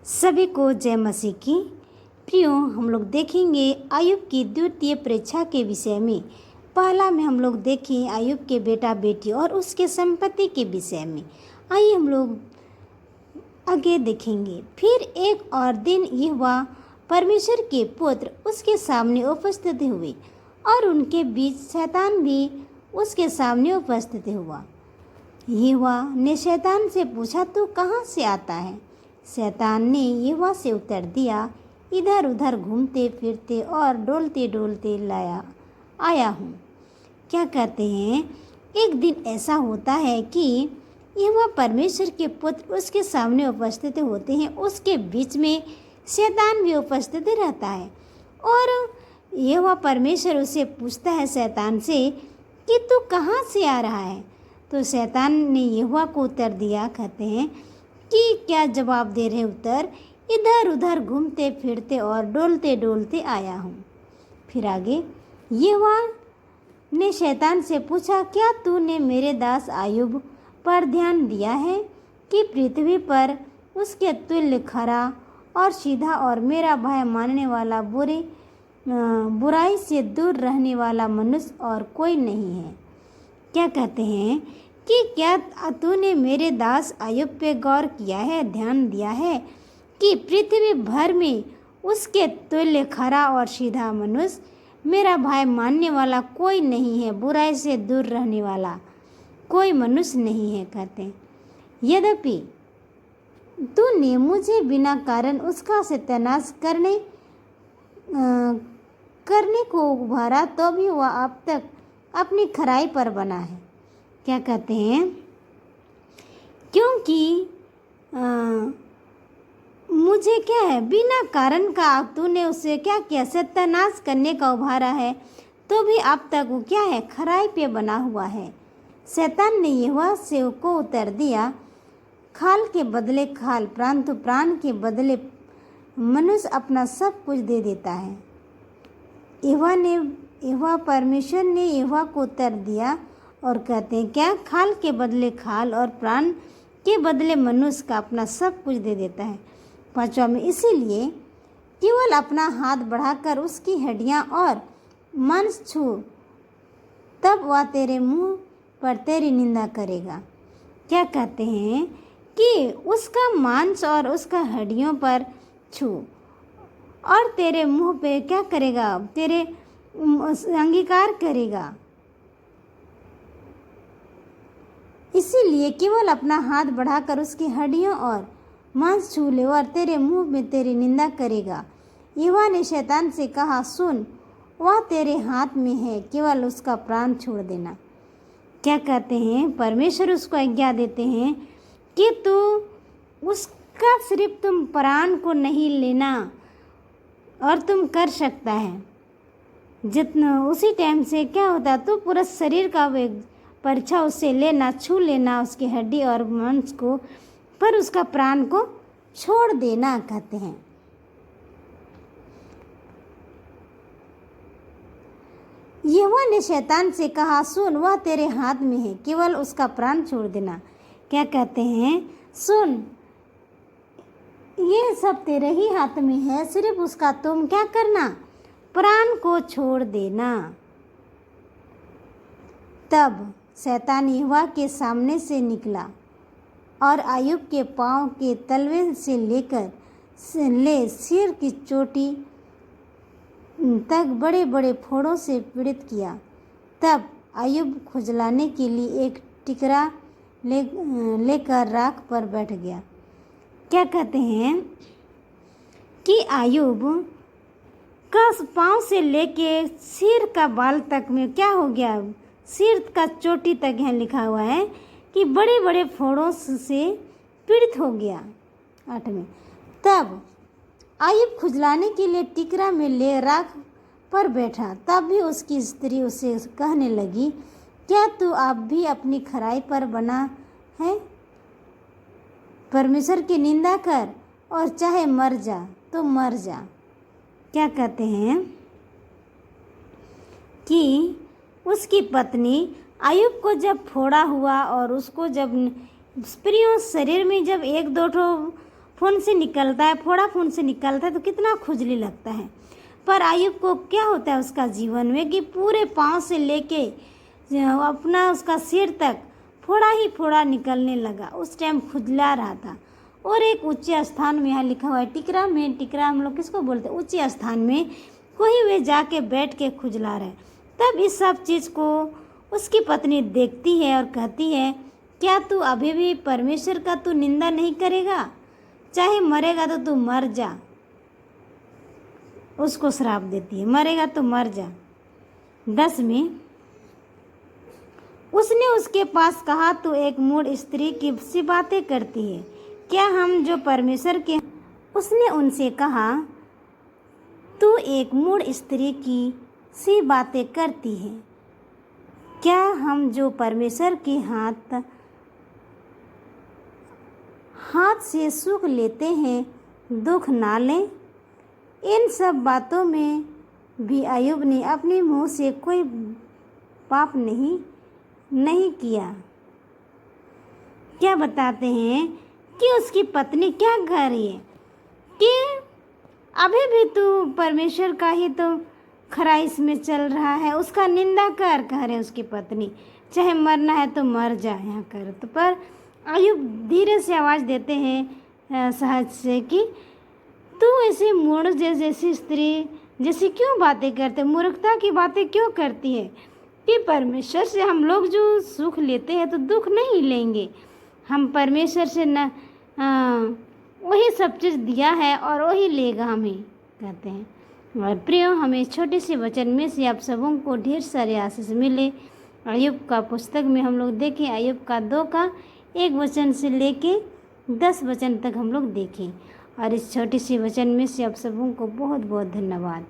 सभी को जय मसीह की। प्रियो, हम लोग देखेंगे अय्यूब की द्वितीय परीक्षा के विषय में। पहला में हम लोग देखें अय्यूब के बेटा बेटी और उसके संपत्ति के विषय में। आइए हम लोग आगे देखेंगे। फिर एक और दिन यहोवा परमेश्वर के पुत्र उसके सामने उपस्थित हुए और उनके बीच शैतान भी उसके सामने उपस्थित हुआ। यहोवा ने शैतान से पूछा, तू कहाँ से आता है? शैतान ने यहोवा से उत्तर दिया, इधर उधर घूमते फिरते और डोलते डोलते आया हूँ। क्या कहते हैं, एक दिन ऐसा होता है कि यहोवा परमेश्वर के पुत्र उसके सामने उपस्थित होते हैं, उसके बीच में शैतान भी उपस्थित रहता है और यहोवा परमेश्वर उसे पूछता है शैतान से कि तू कहाँ से आ रहा है? तो शैतान ने यहोवा को उत्तर दिया, कहते हैं कि क्या जवाब दे रहे उत्तर, इधर उधर घूमते फिरते और डोलते डोलते आया हूँ। फिर आगे यहोवा ने शैतान से पूछा, क्या तूने मेरे दास अय्यूब पर ध्यान दिया है कि पृथ्वी पर उसके तुल्य खरा और सीधा और मेरा भय मानने वाला बुराई से दूर रहने वाला मनुष्य और कोई नहीं है? क्या कहते हैं कि क्या तूने मेरे दास अय्यूब पे गौर किया है, ध्यान दिया है कि पृथ्वी भर में उसके तुल्य खरा और सीधा मनुष्य, मेरा भय मानने वाला कोई नहीं है, बुराई से दूर रहने वाला कोई मनुष्य नहीं है। कहते हैं यद्यपि तूने मुझे बिना कारण उसका सत्यानाश करने को उभारा, तो भी वह अब तक अपनी खराई पर बना है। क्या कहते हैं, क्योंकि मुझे क्या है, बिना कारण का तूने उसे क्या किया, सत्यानाश करने का उभारा है, तो भी अब तक वो क्या है, खराई पे बना हुआ है। शैतान ने यहोवा से को उत्तर दिया, खाल के बदले खाल, परंतु प्राण के बदले मनुष्य अपना सब कुछ दे देता है। यहोवा परमेश्वर ने यहोवा को उत्तर दिया और कहते हैं क्या, खाल के बदले खाल और प्राण के बदले मनुष्य का अपना सब कुछ दे देता है। पांचवा में, इसीलिए केवल अपना हाथ बढ़ाकर उसकी हड्डियां और मांस छू, तब वह तेरे मुंह पर तेरी निंदा करेगा। क्या कहते हैं कि उसका मांस और उसका हड्डियों पर छू और तेरे मुंह पे क्या करेगा, तेरे अंगीकार करेगा। इसीलिए केवल अपना हाथ बढ़ाकर उसकी हड्डियों और मांस छू ले और तेरे मुंह में तेरी निंदा करेगा। यहोवा ने शैतान से कहा, सुन, वह तेरे हाथ में है, केवल उसका प्राण छोड़ देना। क्या कहते हैं, परमेश्वर उसको आज्ञा देते हैं कि तू उसका सिर्फ तुम प्राण को नहीं लेना और तुम कर सकता है जितना, उसी टाइम से क्या होता, तो पूरा शरीर का परीक्षा उससे लेना, छू लेना उसकी हड्डी और मांस को, पर उसका प्राण को छोड़ देना। कहते हैं यहोवा ने शैतान से कहा, सुन, वह तेरे हाथ में है, केवल उसका प्राण छोड़ देना। क्या कहते हैं, सुन, ये सब तेरे ही हाथ में है, सिर्फ उसका तुम क्या करना, प्राण को छोड़ देना। तब शैतान यहोवा के सामने से निकला और अय्यूब के पाँव के तलवे से लेकर सिर की चोटी तक बड़े बड़े फोड़ों से पीड़ित किया। तब अय्यूब खुजलाने के लिए एक टिकरा लेकर राख पर बैठ गया। क्या कहते हैं कि अय्यूब का पाँव से लेके सिर का बाल तक में क्या हो गया, सिर का चोटी तक यहाँ लिखा हुआ है कि बड़े बड़े फोड़ों से पीड़ित हो गया। 8 में, तब अय्यूब खुजलाने के लिए टिकरा में ले राख पर बैठा। तब भी उसकी स्त्री उसे कहने लगी, क्या तू अब भी अपनी खराई पर बना है? परमेश्वर की निंदा कर और चाहे मर जा तो मर जा। क्या कहते हैं कि उसकी पत्नी अय्यूब को जब फोड़ा हुआ और उसको जब स्त्रियों शरीर में जब 1-2 ठो फ़ोन से निकलता है, फोड़ा फ़ोन से निकलता है तो कितना खुजली लगता है। पर अय्यूब को क्या होता है उसका जीवन में कि पूरे पाँव से लेके अपना उसका सिर तक फोड़ा ही फोड़ा निकलने लगा। उस टाइम खुजला रहा था। और एक ऊंचे स्थान में, यहाँ लिखा हुआ है टिकरा में, टिकरा हम लोग किसको बोलते हैं, ऊंचे स्थान में कोई वे जाके बैठ के खुजला रहे। तब इस सब चीज़ को उसकी पत्नी देखती है और कहती है, क्या तू अभी भी परमेश्वर का तू निंदा नहीं करेगा? चाहे मरेगा तो तू मर जा। उसको श्राप देती है, मरेगा तो मर जा। 10 में उसने उसके पास कहा, तू एक मूढ़ स्त्री की सी बातें करती है, क्या हम जो परमेश्वर के। उसने उनसे कहा, तू एक मूढ़ स्त्री की सी बातें करती है, क्या हम जो परमेश्वर के हाथ से सुख लेते हैं दुख ना लें? इन सब बातों में भी अय्यूब ने अपने मुंह से कोई पाप नहीं किया। क्या बताते हैं कि उसकी पत्नी क्या कह रही है कि अभी भी तू परमेश्वर का ही तो खराइश में चल रहा है, उसका निंदा कर, कह रहे उसकी पत्नी, चाहे मरना है तो मर जा यहाँ कर। तो पर अय्यूब धीरे से आवाज़ देते हैं सहज से कि तू ऐसी मूढ़ जैसी स्त्री जैसी क्यों बातें करते, मूर्खता की बातें क्यों करती है कि परमेश्वर से हम लोग जो सुख लेते हैं तो दुख नहीं लेंगे। हम परमेश्वर से न वही सब चीज़ दिया है और वही लेगा हमें, कहते हैं। और प्रियो, हमें छोटे से वचन में से आप सबों को ढेर सारे आशीष मिले। अय्यूब का पुस्तक में हम लोग देखें, अय्यूब का 2 का 1 वचन से लेके 10 वचन तक हम लोग देखें। और इस छोटी सी वचन में से आप सबों को बहुत बहुत धन्यवाद।